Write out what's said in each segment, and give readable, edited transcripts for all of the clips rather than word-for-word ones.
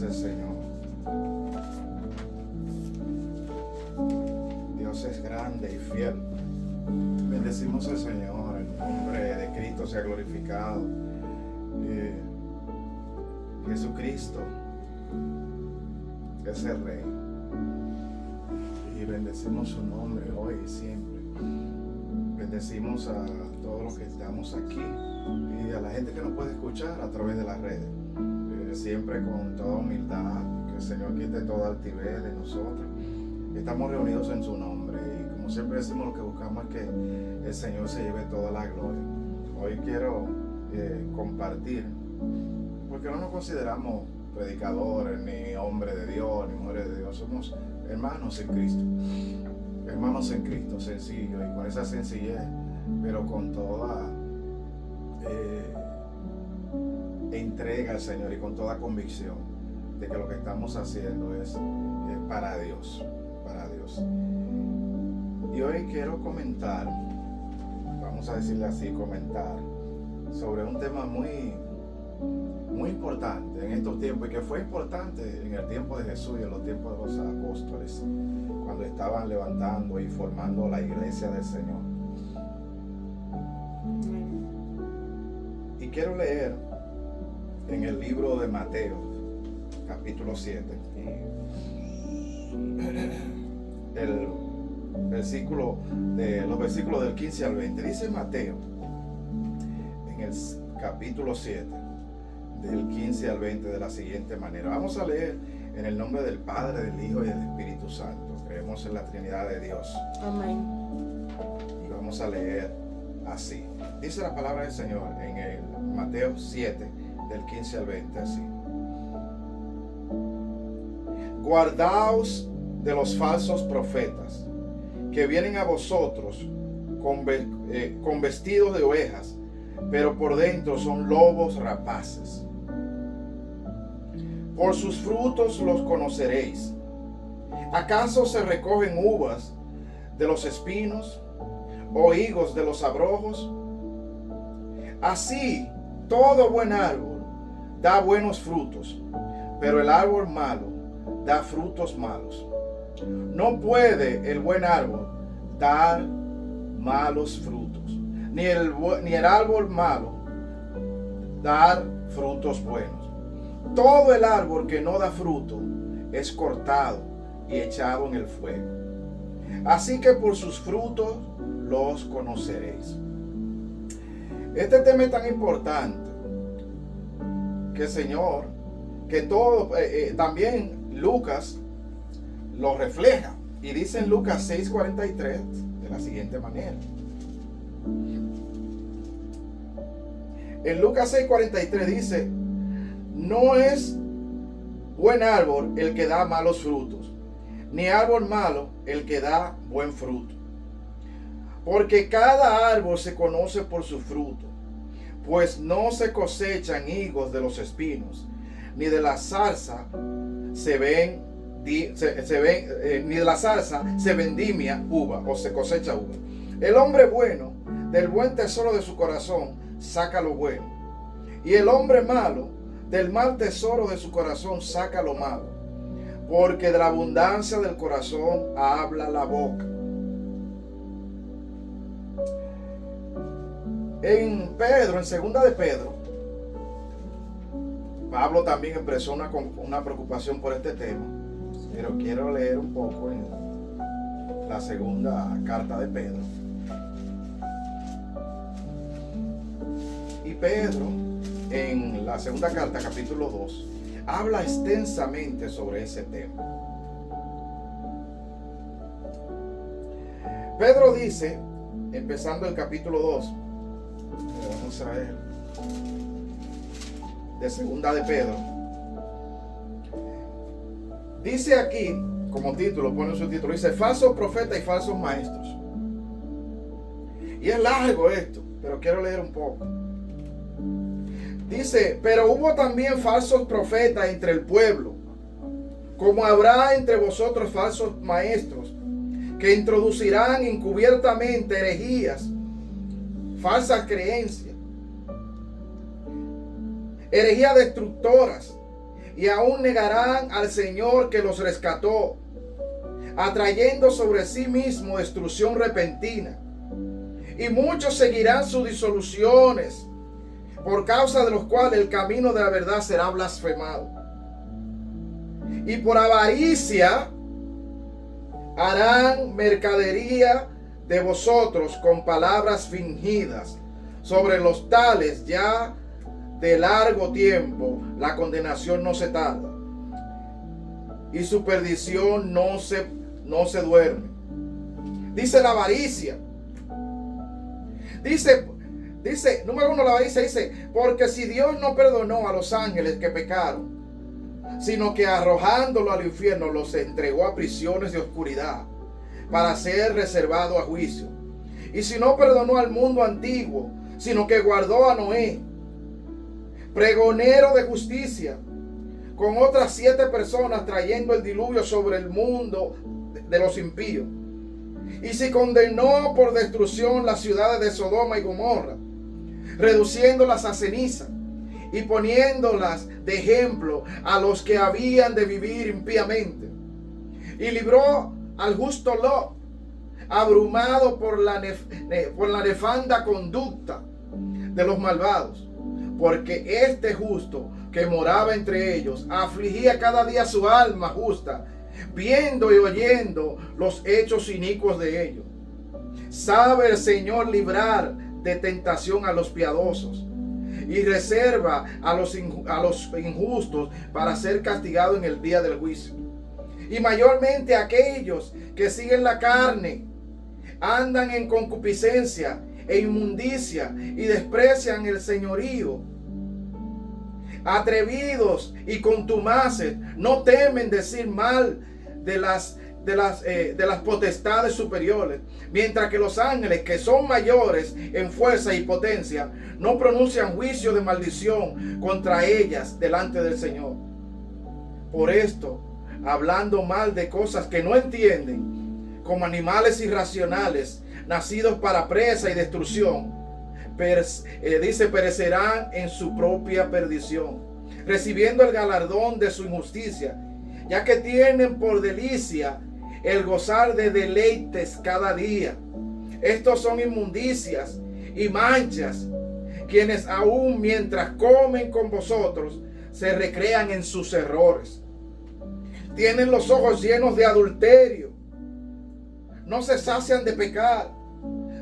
el Señor. Dios es grande y fiel. Bendecimos al Señor. El nombre de Cristo sea glorificado. Jesucristo es el Rey. Y bendecimos su nombre hoy y siempre. Bendecimos a todos los que estamos aquí y a la gente que nos puede escuchar a través de las redes. Siempre con toda humildad, que el Señor quite toda altivez de nosotros. Estamos reunidos en su nombre y como siempre decimos, lo que buscamos es que el Señor se lleve toda la gloria. Hoy quiero compartir, porque no nos consideramos predicadores, ni hombres de Dios, ni mujeres de Dios. Somos hermanos en Cristo. Hermanos en Cristo, sencillo, y con esa sencillez, pero con toda entrega al Señor y con toda convicción de que lo que estamos haciendo es para Dios, para Dios. Y hoy quiero comentar, vamos a decirle así, comentar sobre un tema muy importante en estos tiempos y que fue importante en el tiempo de Jesús y en los tiempos de los apóstoles, cuando estaban levantando y formando la iglesia del Señor. Y quiero leer en el libro de Mateo, capítulo 7, los versículos del 15 al 20. Dice Mateo, en el capítulo 7, del 15 al 20, de la siguiente manera. Vamos a leer en el nombre del Padre, del Hijo y del Espíritu Santo. Creemos en la Trinidad de Dios. Amén. Y vamos a leer así. Dice la palabra del Señor en el Mateo 7, del 15 al 20, así. Guardaos de los falsos profetas, que vienen a vosotros con vestidos de ovejas, pero por dentro son lobos rapaces. Por sus frutos los conoceréis. ¿Acaso se recogen uvas de los espinos o higos de los abrojos? Así, todo buen árbol da buenos frutos, pero el árbol malo da frutos malos. No puede el buen árbol dar malos frutos, ni el árbol malo dar frutos buenos. Todo el árbol que no da fruto es cortado y echado en el fuego. Así que por sus frutos los conoceréis. Este tema es tan importante que el Señor, que todo, también Lucas lo refleja. Y dice en Lucas 6:43 de la siguiente manera. En Lucas 6:43 dice: no es buen árbol el que da malos frutos, ni árbol malo el que da buen fruto. Porque cada árbol se conoce por su fruto, pues no se cosechan higos de los espinos, ni de la zarza ni de la zarza se vendimia uva o se cosecha uva. El hombre bueno del buen tesoro de su corazón saca lo bueno, y el hombre malo del mal tesoro de su corazón saca lo malo, porque de la abundancia del corazón habla la boca. En Pedro, en segunda de Pedro, Pablo también expresó una preocupación por este tema, pero quiero leer un poco en la segunda carta de Pedro. Y Pedro, en la segunda carta, capítulo 2, habla extensamente sobre ese tema. Pedro dice, empezando el capítulo 2, vamos a ver, de segunda de Pedro, dice aquí, como título, pone su título, dice: falsos profetas y falsos maestros. Y es largo esto, pero quiero leer un poco. Dice: pero hubo también falsos profetas entre el pueblo, como habrá entre vosotros falsos maestros, que introducirán encubiertamente herejías, falsas creencias, herejías destructoras, y aún negarán al Señor que los rescató, atrayendo sobre sí mismo destrucción repentina. Y muchos seguirán sus disoluciones, por causa de los cuales el camino de la verdad será blasfemado. Y por avaricia harán mercadería de vosotros con palabras fingidas. Sobre los tales ya de largo tiempo la condenación no se tarda, y su perdición no se duerme. Dice la avaricia. Dice, número uno, la avaricia dice, porque si Dios no perdonó a los ángeles que pecaron, sino que arrojándolo al infierno los entregó a prisiones de oscuridad para ser reservado a juicio. Y si no perdonó al mundo antiguo, sino que guardó a Noé, pregonero de justicia, con otras 7 personas, trayendo el diluvio sobre el mundo de los impíos. Y si condenó por destrucción las ciudades de Sodoma y Gomorra, reduciéndolas a ceniza y poniéndolas de ejemplo a los que habían de vivir impíamente. Y libró al justo Lot, abrumado por la nefanda conducta de los malvados, porque este justo que moraba entre ellos afligía cada día su alma justa, viendo y oyendo los hechos inicuos de ellos. Sabe el Señor librar de tentación a los piadosos, y reserva a los injustos para ser castigados en el día del juicio. Y mayormente aquellos que siguen la carne, andan en concupiscencia e inmundicia y desprecian el señorío. Atrevidos y contumaces, no temen decir mal de las potestades superiores, mientras que los ángeles, que son mayores en fuerza y potencia, no pronuncian juicio de maldición contra ellas delante del Señor. Por esto, hablando mal de cosas que no entienden, como animales irracionales, nacidos para presa y destrucción, perecerán en su propia perdición, recibiendo el galardón de su injusticia, ya que tienen por delicia el gozar de deleites cada día. Estos son inmundicias y manchas, quienes aún mientras comen con vosotros se recrean en sus errores. Tienen los ojos llenos de adulterio, no se sacian de pecar,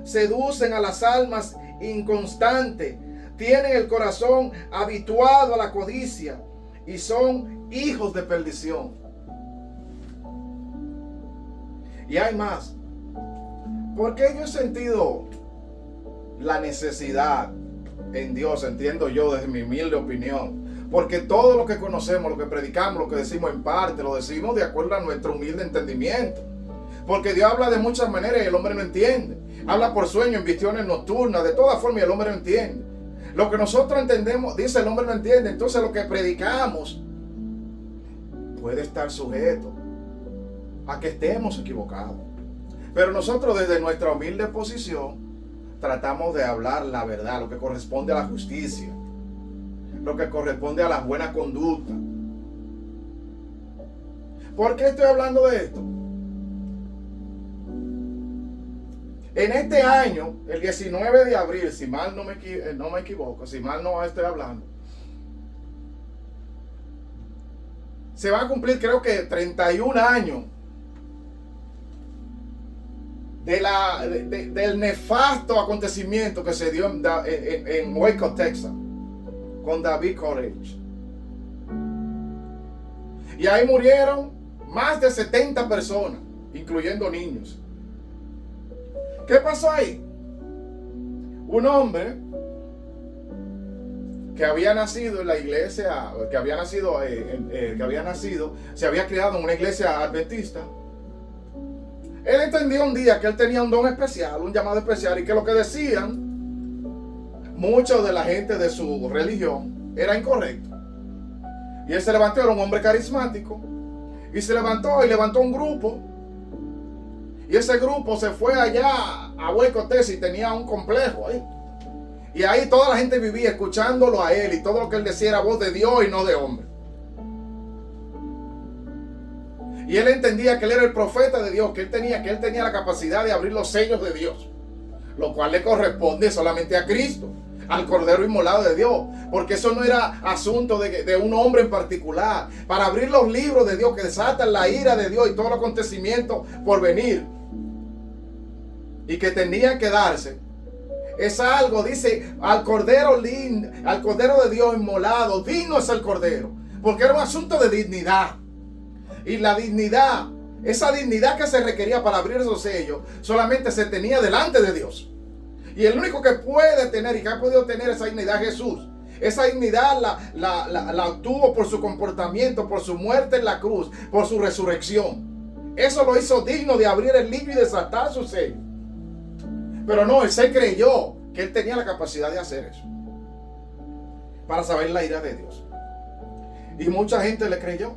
seducen a las almas inconstantes, tienen el corazón habituado a la codicia y son hijos de perdición. Y hay más. Porque yo he sentido la necesidad en Dios, entiendo yo desde mi humilde opinión, porque todo lo que conocemos, lo que predicamos, lo que decimos en parte, lo decimos de acuerdo a nuestro humilde entendimiento. Porque Dios habla de muchas maneras y el hombre no entiende. Habla por sueño, en visiones nocturnas, de todas formas y el hombre no entiende. Lo que nosotros entendemos, dice el hombre no entiende. Entonces lo que predicamos puede estar sujeto a que estemos equivocados. Pero nosotros desde nuestra humilde posición tratamos de hablar la verdad, lo que corresponde a la justicia, lo que corresponde a la buena conducta. ¿Por qué estoy hablando de esto? En este año, el 19 de abril, si mal no me equivoco, si mal no estoy hablando, se va a cumplir, creo que 31 años del nefasto acontecimiento que se dio en Waco, Texas, con David Koresh. Y ahí murieron más de 70 personas, incluyendo niños. ¿Qué pasó ahí? Un hombre que había nacido en la iglesia, se había criado en una iglesia adventista. Él entendió un día que él tenía un don especial, un llamado especial, y que lo que decían muchos de la gente de su religión era incorrecto. Y él se levantó, era un hombre carismático, y se levantó y levantó un grupo. Y ese grupo se fue allá a Waco, Texas, y tenía un complejo ahí. Y ahí toda la gente vivía escuchándolo a él, y todo lo que él decía era voz de Dios y no de hombre. Y él entendía que él era el profeta de Dios, que él tenía la capacidad de abrir los sellos de Dios, lo cual le corresponde solamente a Cristo, al Cordero Inmolado de Dios, porque eso no era asunto de un hombre en particular. Para abrir los libros de Dios que desatan la ira de Dios y todos los acontecimientos por venir y que tenían que darse, es algo, dice, al Cordero de Dios inmolado, digno es el Cordero, porque era un asunto de dignidad. Y la dignidad, esa dignidad que se requería para abrir esos sellos, solamente se tenía delante de Dios. Y el único que puede tener y que ha podido tener esa dignidad es Jesús. Esa dignidad la obtuvo por su comportamiento, por su muerte en la cruz, por su resurrección. Eso lo hizo digno de abrir el libro y desatar su sello. Pero no, él se creyó que él tenía la capacidad de hacer eso, para saber la ira de Dios. Y mucha gente le creyó.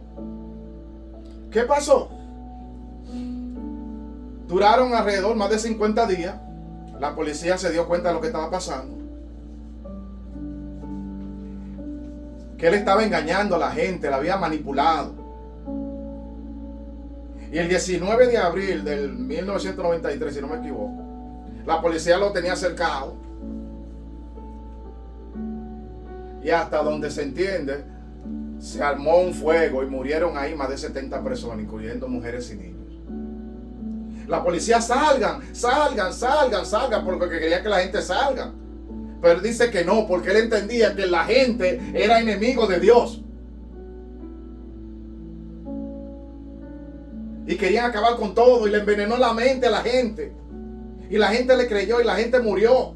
¿Qué pasó? Duraron alrededor más de 50 días. La policía se dio cuenta de lo que estaba pasando, que él estaba engañando a la gente, la había manipulado. Y el 19 de abril del 1993, si no me equivoco, la policía lo tenía cercado. Y hasta donde se entiende, se armó un fuego y murieron ahí más de 70 personas, incluyendo mujeres y niños. La policía salgan, porque quería que la gente salga. Pero él dice que no, porque él entendía que la gente era enemigo de Dios. Y querían acabar con todo y le envenenó la mente a la gente. Y la gente le creyó y la gente murió.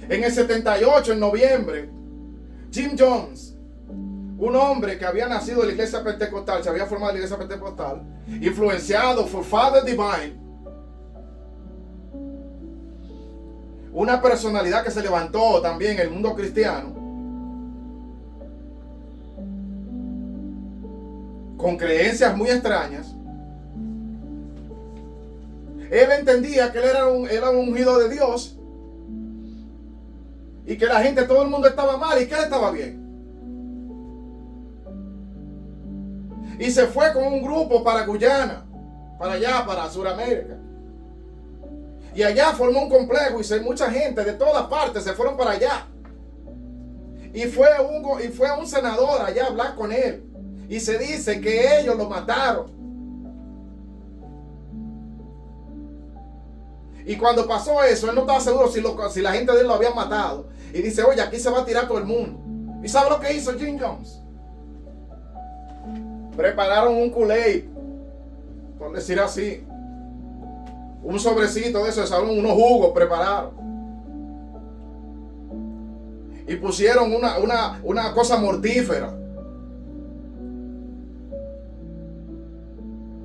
En el 78, en noviembre, Jim Jones, un hombre que había nacido en la iglesia pentecostal, se había formado en la iglesia pentecostal, influenciado por Father Divine, una personalidad que se levantó también en el mundo cristiano, con creencias muy extrañas. Él entendía que él era un ungido de Dios y que la gente, todo el mundo estaba mal y que él estaba bien. Y se fue con un grupo para Guyana, para allá, para Sudamérica. Y allá formó un complejo y mucha gente de todas partes se fueron para allá. Y fue un senador allá a hablar con él. Y se dice que ellos lo mataron. Y cuando pasó eso, él no estaba seguro si la gente de él lo había matado. Y dice, oye, aquí se va a tirar todo el mundo. ¿Y sabe lo que hizo Jim Jones? Prepararon un Kool-Aid, por decir así. Un sobrecito de eso, unos jugos prepararon. Y pusieron una cosa mortífera.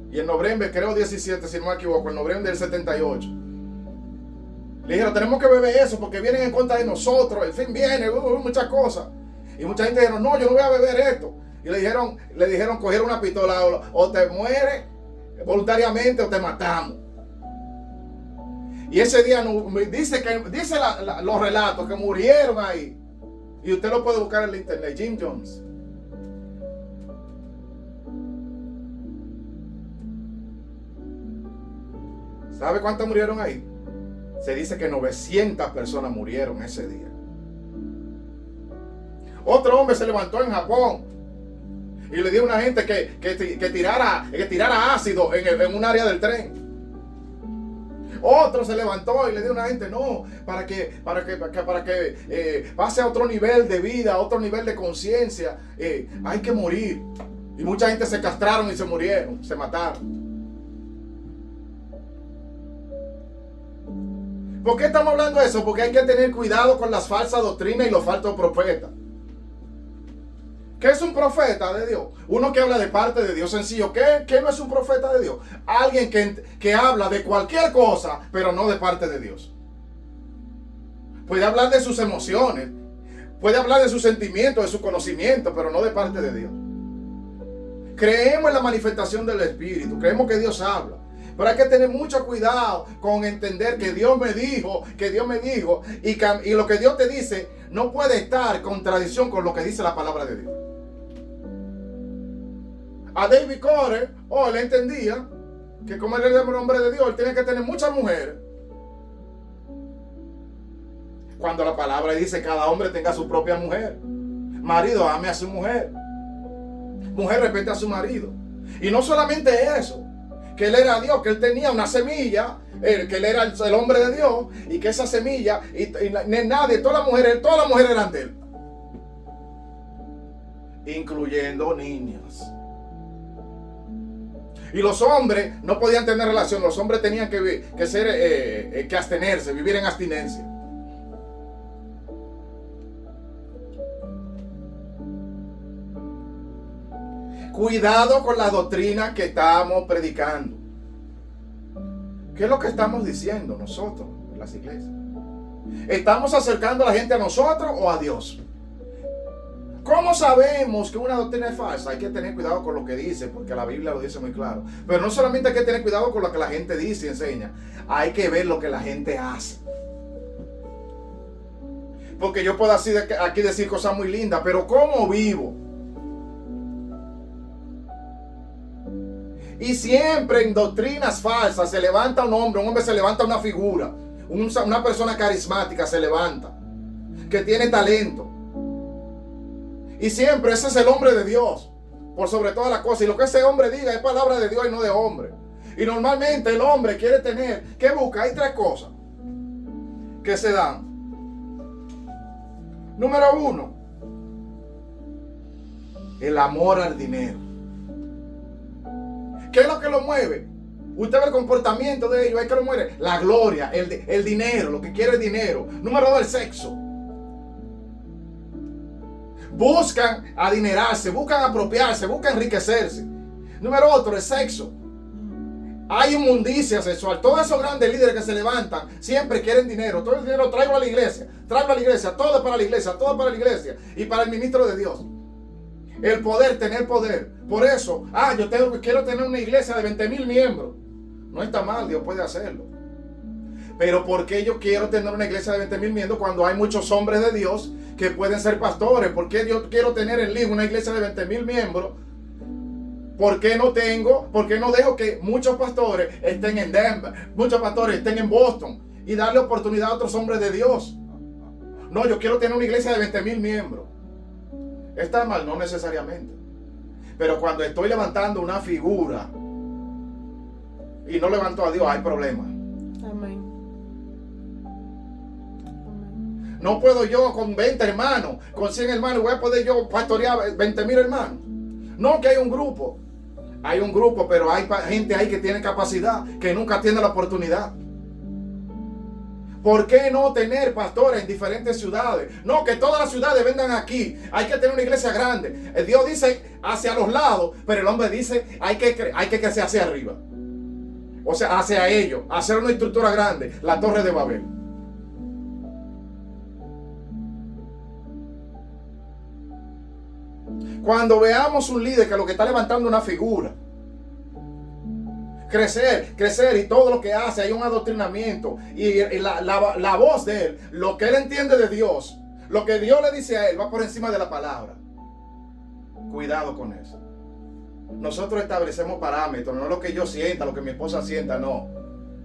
Y en noviembre, creo 17, si no me equivoco, en noviembre del 78. Le dijeron, tenemos que beber eso porque vienen en contra de nosotros. El fin viene, muchas cosas. Y mucha gente dijeron, no, yo no voy a beber esto. Y le dijeron, cogieron una pistola, o te mueres voluntariamente o te matamos. Y ese día dice los relatos que murieron ahí. Y usted lo puede buscar en la internet, Jim Jones. ¿Sabe cuántos murieron ahí? Se dice que 900 personas murieron ese día. Otro hombre se levantó en Japón y le dio a una gente que tirara ácido en un área del tren. Otro se levantó y le dio a una gente, no, para que pase a otro nivel de vida, a otro nivel de conciencia, hay que morir. Y mucha gente se castraron y se murieron, se mataron. ¿Por qué estamos hablando de eso? Porque hay que tener cuidado con las falsas doctrinas y los falsos profetas. ¿Qué es un profeta de Dios? Uno que habla de parte de Dios sencillo. ¿Qué no es un profeta de Dios? Alguien que habla de cualquier cosa, pero no de parte de Dios. Puede hablar de sus emociones, puede hablar de sus sentimientos, de su conocimiento, pero no de parte de Dios. Creemos en la manifestación del Espíritu, creemos que Dios habla. Pero hay que tener mucho cuidado con entender que Dios me dijo, y lo que Dios te dice no puede estar en contradicción con lo que dice la palabra de Dios. A David Core, él entendía que como él era el hombre de Dios, él tenía que tener muchas mujeres. Cuando la palabra dice cada hombre tenga su propia mujer. Marido, ame a su mujer. Mujer, respete a su marido. Y no solamente eso, que él era Dios, que él tenía una semilla, que él era el hombre de Dios, y que esa semilla, y nadie, todas las mujeres eran de él. Incluyendo niñas. Y los hombres no podían tener relación, los hombres tenían que abstenerse, vivir en abstinencia. Cuidado con la doctrina que estamos predicando. ¿Qué es lo que estamos diciendo nosotros en las iglesias? ¿Estamos acercando a la gente a nosotros o a Dios? ¿Cómo sabemos que una doctrina es falsa? Hay que tener cuidado con lo que dice, porque la Biblia lo dice muy claro. Pero no solamente hay que tener cuidado con lo que la gente dice y enseña, hay que ver lo que la gente hace. Porque yo puedo aquí decir cosas muy lindas, pero ¿cómo vivo? Y siempre en doctrinas falsas se levanta un hombre se levanta una figura, una persona carismática se levanta, que tiene talento. Y siempre ese es el hombre de Dios, por sobre todas las cosas. Y lo que ese hombre diga es palabra de Dios y no de hombre. Y normalmente el hombre quiere tener, ¿qué busca? Hay tres cosas que se dan. Número 1, el amor al dinero. ¿Qué es lo que lo mueve? Usted ve el comportamiento de ellos, ¿qué es que lo mueve? La gloria, el dinero, lo que quiere es dinero. Número 2, el sexo. Buscan adinerarse, buscan apropiarse, buscan enriquecerse. Número 8, el sexo. Hay inmundicia sexual. Todos esos grandes líderes que se levantan siempre quieren dinero. Todo el dinero traigo a la iglesia, todo es para la iglesia, todo es para la iglesia y para el ministro de Dios. El poder, tener poder. Por eso, quiero tener una iglesia de 20,000 miembros. No está mal, Dios puede hacerlo. Pero ¿por qué yo quiero tener una iglesia de 20,000 miembros cuando hay muchos hombres de Dios que pueden ser pastores? ¿Por qué yo quiero tener en Lima una iglesia de 20,000 miembros? ¿Por qué no dejo que muchos pastores estén en Denver, muchos pastores estén en Boston y darle oportunidad a otros hombres de Dios? No, yo quiero tener una iglesia de 20,000 miembros. Está mal, no necesariamente. Pero cuando estoy levantando una figura y no levanto a Dios, hay problemas. Amén. No puedo yo con 20 hermanos, con 100 hermanos, voy a poder yo pastorear 20,000 hermanos. No, que hay un grupo. Hay un grupo, pero hay gente ahí que tiene capacidad, que nunca tiene la oportunidad. ¿Por qué no tener pastores en diferentes ciudades? No, que todas las ciudades vengan aquí. Hay que tener una iglesia grande. Dios dice hacia los lados, pero el hombre dice hay que crecer hacia arriba. O sea, hacia ellos, hacer una estructura grande, la Torre de Babel. Cuando veamos un líder que lo que está levantando una figura, crecer y todo lo que hace, hay un adoctrinamiento y la voz de él, lo que él entiende de Dios, lo que Dios le dice a él va por encima de la palabra. Cuidado con eso. Nosotros establecemos parámetros, no lo que yo sienta, lo que mi esposa sienta, no.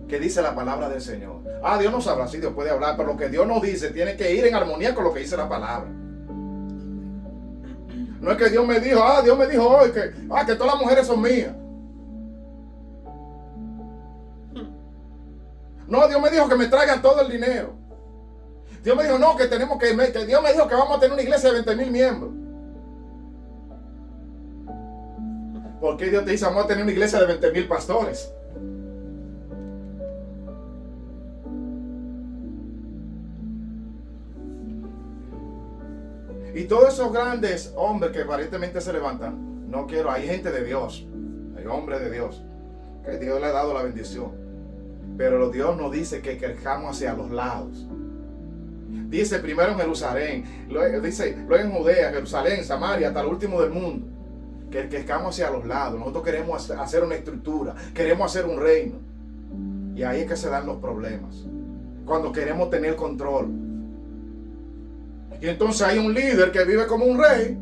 Que dice la palabra del Señor. Dios nos habla, sí, Dios puede hablar, pero lo que Dios nos dice tiene que ir en armonía con lo que dice la palabra. No es que Dios me dijo hoy que todas las mujeres son mías. No, Dios me dijo que me traigan todo el dinero. Dios me dijo, no, que Dios me dijo que vamos a tener una iglesia de 20,000 miembros. ¿Por qué Dios te dice vamos a tener una iglesia de 20,000 pastores? Y todos esos grandes hombres que aparentemente se levantan, no quiero, hay gente de Dios, hay hombres de Dios, que Dios le ha dado la bendición. Pero Dios nos dice que crezcamos hacia los lados. Dice primero en Jerusalén, luego en Judea, Jerusalén, Samaria, hasta el último del mundo. Que crezcamos hacia los lados. Nosotros queremos hacer una estructura, queremos hacer un reino. Y ahí es que se dan los problemas. Cuando queremos tener control. Y entonces hay un líder que vive como un rey.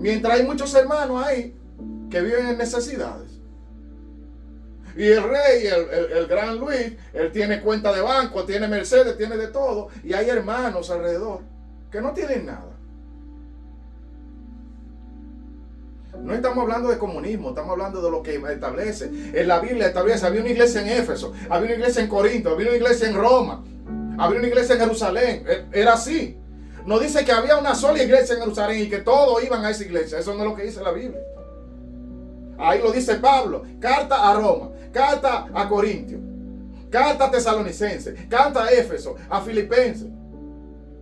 Mientras hay muchos hermanos ahí que viven en necesidades. Y el rey, el gran Luis, él tiene cuenta de banco, tiene Mercedes, tiene de todo. Y hay hermanos alrededor que no tienen nada. No estamos hablando de comunismo, estamos hablando de lo que establece. En la Biblia establece, había una iglesia en Éfeso, había una iglesia en Corinto, había una iglesia en Roma, había una iglesia en Jerusalén. Era así. No dice que había una sola iglesia en Jerusalén y que todos iban a esa iglesia. Eso no es lo que dice la Biblia. Ahí lo dice Pablo. Carta a Roma, carta a Corintio, carta a Tesalonicenses, carta a Éfeso, a Filipenses.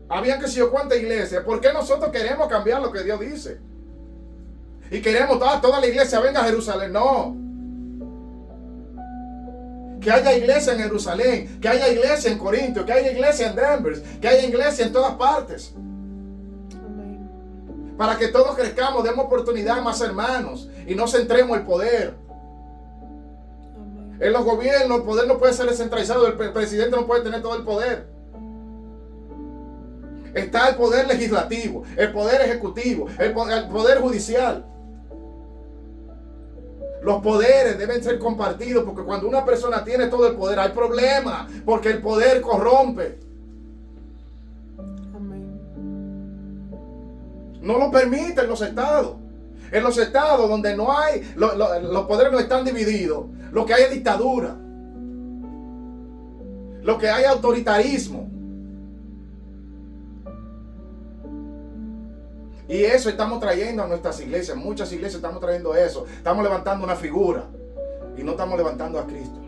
Habían que sé yo cuántas iglesias. ¿Por qué nosotros queremos cambiar lo que Dios dice? Y queremos toda la iglesia venga a Jerusalén. No. Que haya iglesia en Jerusalén, que haya iglesia en Corinto, que haya iglesia en Denver, que haya iglesia en todas partes. Amén. Para que todos crezcamos, demos oportunidad a más hermanos y no centremos el poder. Amén. En los gobiernos el poder no puede ser descentralizado, el presidente no puede tener todo el poder. Está el poder legislativo, el poder ejecutivo, el poder judicial. Los poderes deben ser compartidos, porque cuando una persona tiene todo el poder hay problemas, porque el poder corrompe. Amén. No lo permiten los estados. En los estados donde no hay, los poderes no están divididos, lo que hay es dictadura, lo que hay es autoritarismo. Y eso estamos trayendo a nuestras iglesias. Muchas iglesias estamos trayendo eso. Estamos levantando una figura y no estamos levantando a Cristo.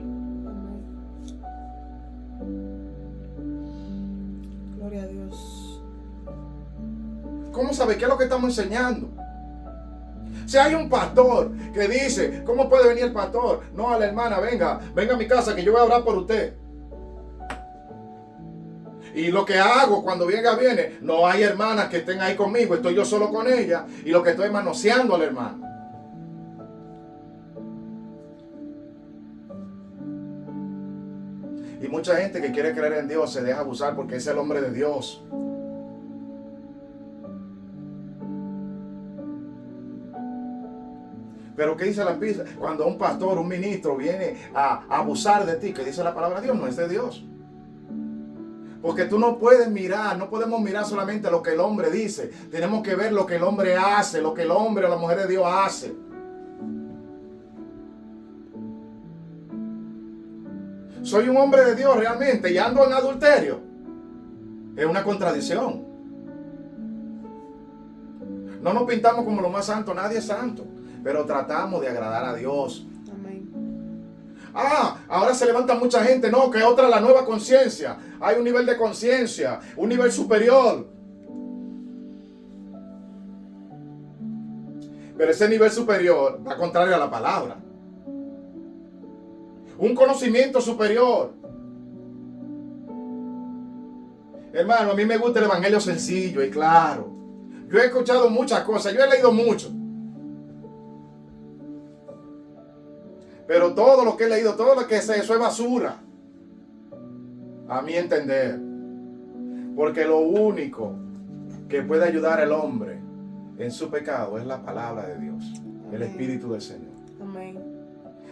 Gloria a Dios. ¿Cómo sabe qué es lo que estamos enseñando? Si hay un pastor que dice, ¿cómo puede venir el pastor? No, a la hermana, venga a mi casa que yo voy a orar por usted. Y lo que hago cuando viene, no hay hermanas que estén ahí conmigo, estoy yo solo con ella y lo que estoy es manoseando a la hermana. Y mucha gente que quiere creer en Dios se deja abusar porque es el hombre de Dios. Pero ¿qué dice la Biblia? Cuando un pastor, un ministro viene a abusar de ti, ¿qué dice la palabra de Dios? No es de Dios. Porque tú no puedes mirar, no podemos mirar solamente lo que el hombre dice. Tenemos que ver lo que el hombre hace, lo que el hombre o la mujer de Dios hace. Soy un hombre de Dios realmente y ando en adulterio. Es una contradicción. No nos pintamos como lo más santo, nadie es santo. Pero tratamos de agradar a Dios. Ahora se levanta mucha gente, no, que otra la nueva conciencia. Hay un nivel de conciencia, un nivel superior. Pero ese nivel superior va contrario a la palabra. Un conocimiento superior. Hermano, a mí me gusta el evangelio sencillo y claro. Yo he escuchado muchas cosas, yo he leído mucho. Pero todo lo que he leído, todo lo que sé, eso es basura. A mi entender. Porque lo único que puede ayudar al hombre en su pecado es la palabra de Dios. Amén. El Espíritu del Señor. Amén.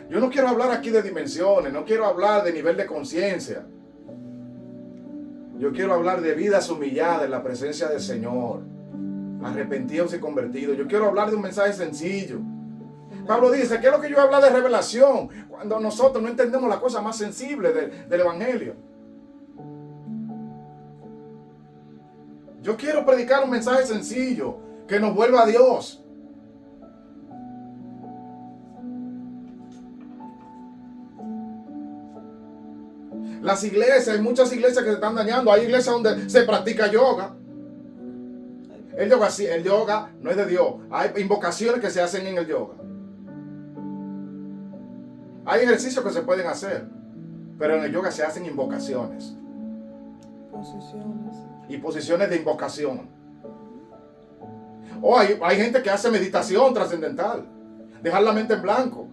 Yo no quiero hablar aquí de dimensiones, no quiero hablar de nivel de conciencia. Yo quiero hablar de vidas humilladas en la presencia del Señor. Arrepentidos y convertidos. Yo quiero hablar de un mensaje sencillo. Pablo dice, ¿qué es lo que yo hablo de revelación? Cuando nosotros no entendemos la cosa más sensible del evangelio. Yo quiero predicar un mensaje sencillo que nos vuelva a Dios. Las iglesias, hay muchas iglesias que se están dañando. Hay iglesias donde se practica yoga. El yoga no es de Dios. Hay invocaciones que se hacen en el yoga. Hay ejercicios que se pueden hacer, pero en el yoga se hacen invocaciones. Y posiciones de invocación. O hay gente que hace meditación trascendental. Dejar la mente en blanco.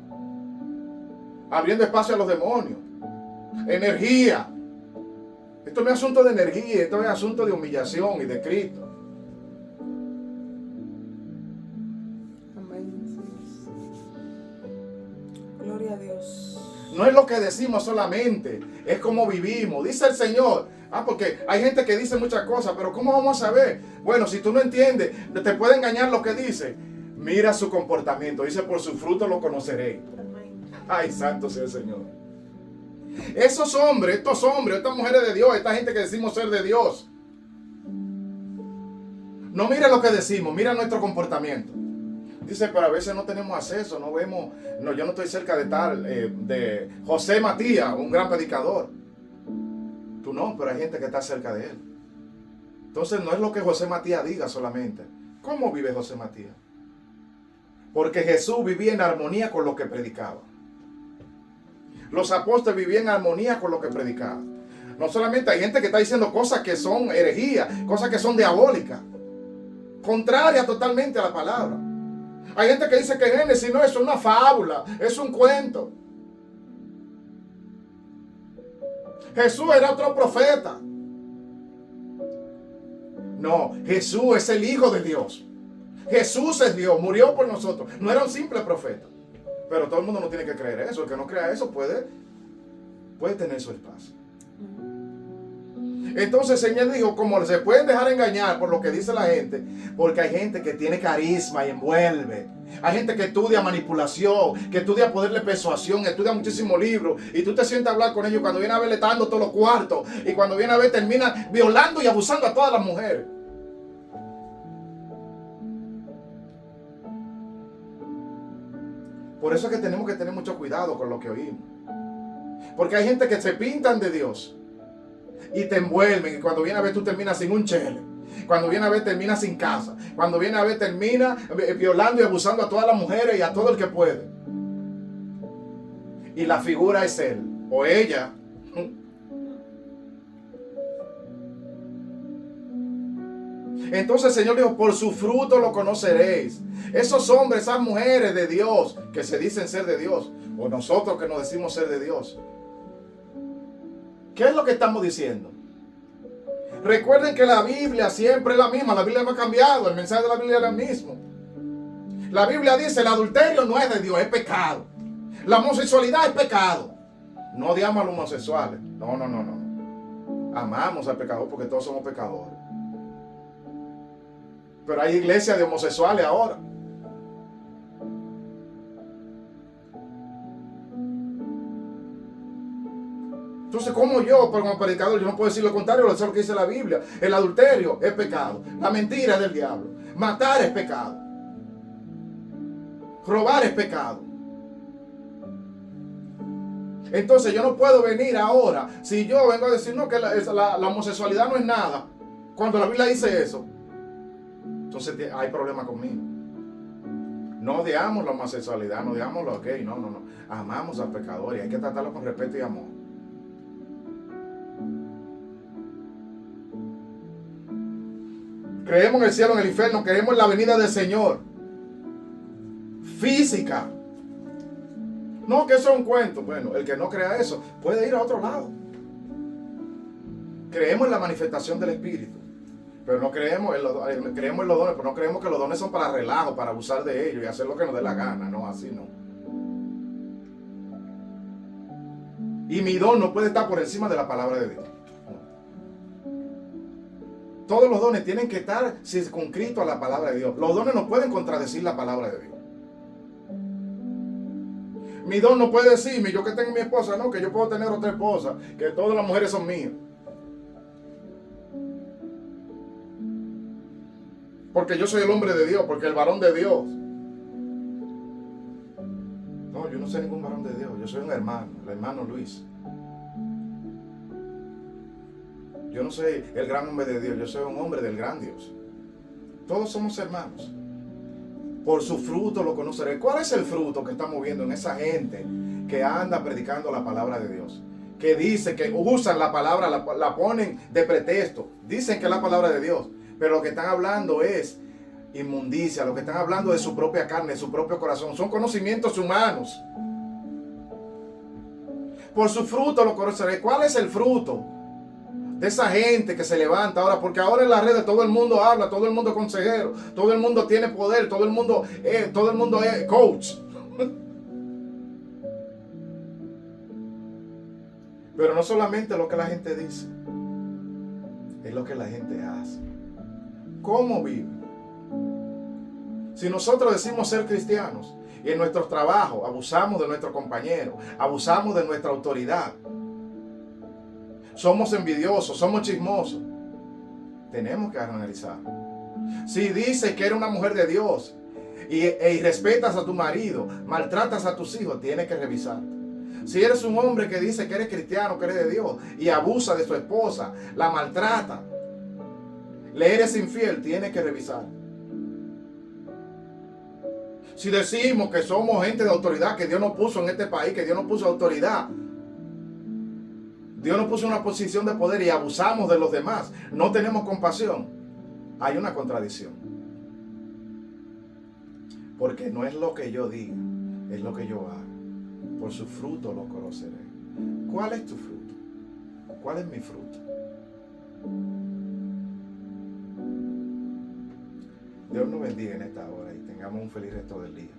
Abriendo espacio a los demonios. Energía. Esto no es asunto de energía, esto es asunto de humillación y de Cristo. Gloria a Dios. No es lo que decimos solamente, es como vivimos. Dice el Señor. Porque hay gente que dice muchas cosas, pero ¿cómo vamos a saber? Bueno, si tú no entiendes, te puede engañar lo que dice. Mira su comportamiento. Dice, por su fruto lo conoceréis. Ay, santo sea el Señor. Estos hombres, estas mujeres de Dios, esta gente que decimos ser de Dios, no mira lo que decimos, mira nuestro comportamiento. Dice, pero a veces no tenemos acceso, no vemos, no, yo no estoy cerca de José Matías, un gran predicador. Tú no, pero hay gente que está cerca de él. Entonces no es lo que José Matías diga solamente. ¿Cómo vive José Matías? Porque Jesús vivía en armonía con lo que predicaba. Los apóstoles vivían en armonía con lo que predicaban. No solamente hay gente que está diciendo cosas que son herejías, cosas que son diabólicas, contrarias totalmente a la palabra. Hay gente que dice que Génesis no es una fábula, es un cuento. Jesús era otro profeta. No, Jesús es el Hijo de Dios. Jesús es Dios, murió por nosotros. No era un simple profeta. Pero todo el mundo no tiene que creer eso. El que no crea eso puede tener su espacio. Entonces el Señor dijo, como se pueden dejar engañar por lo que dice la gente, porque hay gente que tiene carisma y envuelve. Hay gente que estudia manipulación, que estudia poder de persuasión, estudia muchísimos libros, y tú te sientas a hablar con ellos, cuando viene a ver le está dando todos los cuartos, y cuando viene a ver termina violando y abusando a todas las mujeres. Por eso es que tenemos que tener mucho cuidado con lo que oímos. Porque hay gente que se pintan de Dios y te envuelven, y cuando viene a ver tú terminas sin un chele. Cuando viene a ver termina sin casa. Cuando viene a ver termina violando y abusando a todas las mujeres y a todo el que puede. Y la figura es él o ella. Entonces el Señor dijo, por su fruto lo conoceréis. Esos hombres, esas mujeres de Dios, que se dicen ser de Dios, o nosotros que nos decimos ser de Dios, ¿qué es lo que estamos diciendo? Recuerden que la Biblia siempre es la misma. La Biblia no ha cambiado. El mensaje de la Biblia es el mismo. La Biblia dice, el adulterio no es de Dios, es pecado. La homosexualidad es pecado. No odiamos a los homosexuales. No. Amamos al pecador porque todos somos pecadores. Pero hay iglesias de homosexuales ahora. Entonces, como yo, como predicador, yo no puedo decir lo contrario, eso es lo que dice la Biblia. El adulterio es pecado. La mentira es del diablo. Matar es pecado. Robar es pecado. Entonces, yo no puedo venir ahora, si yo vengo a decir, no, que la homosexualidad no es nada, cuando la Biblia dice eso, entonces hay problema conmigo. No odiamos la homosexualidad, no odiamos los gays, no. Amamos al pecador y hay que tratarlo con respeto y amor. Creemos en el cielo, en el infierno, creemos en la venida del Señor. Física. No, que eso es un cuento. Bueno, el que no crea eso puede ir a otro lado. Creemos en la manifestación del Espíritu. Pero no creemos en los dones, pero no creemos que los dones son para relajo, para abusar de ellos y hacer lo que nos dé la gana. No, así no. Y mi don no puede estar por encima de la palabra de Dios. Todos los dones tienen que estar circunscritos a la palabra de Dios. Los dones no pueden contradecir la palabra de Dios. Mi don no puede decirme, yo que tengo mi esposa, no, que yo puedo tener otra esposa, que todas las mujeres son mías. Porque yo soy el hombre de Dios, porque el varón de Dios. No, yo no soy ningún varón de Dios, yo soy un hermano, el hermano Luis. Yo no soy el gran hombre de Dios, yo soy un hombre del gran Dios. Todos somos hermanos. Por su fruto lo conoceré. ¿Cuál es el fruto que estamos viendo en esa gente que anda predicando la palabra de Dios? Que dice, que usan la palabra, la ponen de pretexto. Dicen que es la palabra de Dios. Pero lo que están hablando es inmundicia. Lo que están hablando es su propia carne, su propio corazón. Son conocimientos humanos. Por su fruto lo conoceré. ¿Cuál es el fruto de esa gente que se levanta ahora? Porque ahora en las redes todo el mundo habla, todo el mundo es consejero, todo el mundo tiene poder, todo el mundo es coach. Pero no solamente lo que la gente dice, es lo que la gente hace. ¿Cómo vive? Si nosotros decimos ser cristianos y en nuestros trabajos abusamos de nuestros compañeros, abusamos de nuestra autoridad, somos envidiosos, somos chismosos, tenemos que analizar. Si dices que eres una mujer de Dios y respetas a tu marido, maltratas a tus hijos, tienes que revisar. Si eres un hombre que dice que eres cristiano, que eres de Dios y abusa de su esposa, la maltrata, le eres infiel, tienes que revisar. Si decimos que somos gente de autoridad, que Dios nos puso en este país, que Dios nos puso autoridad, Dios nos puso en una posición de poder y abusamos de los demás, no tenemos compasión, hay una contradicción. Porque no es lo que yo diga, es lo que yo hago. Por su fruto lo conoceré. ¿Cuál es tu fruto? ¿Cuál es mi fruto? Dios nos bendiga en esta hora y tengamos un feliz resto del día.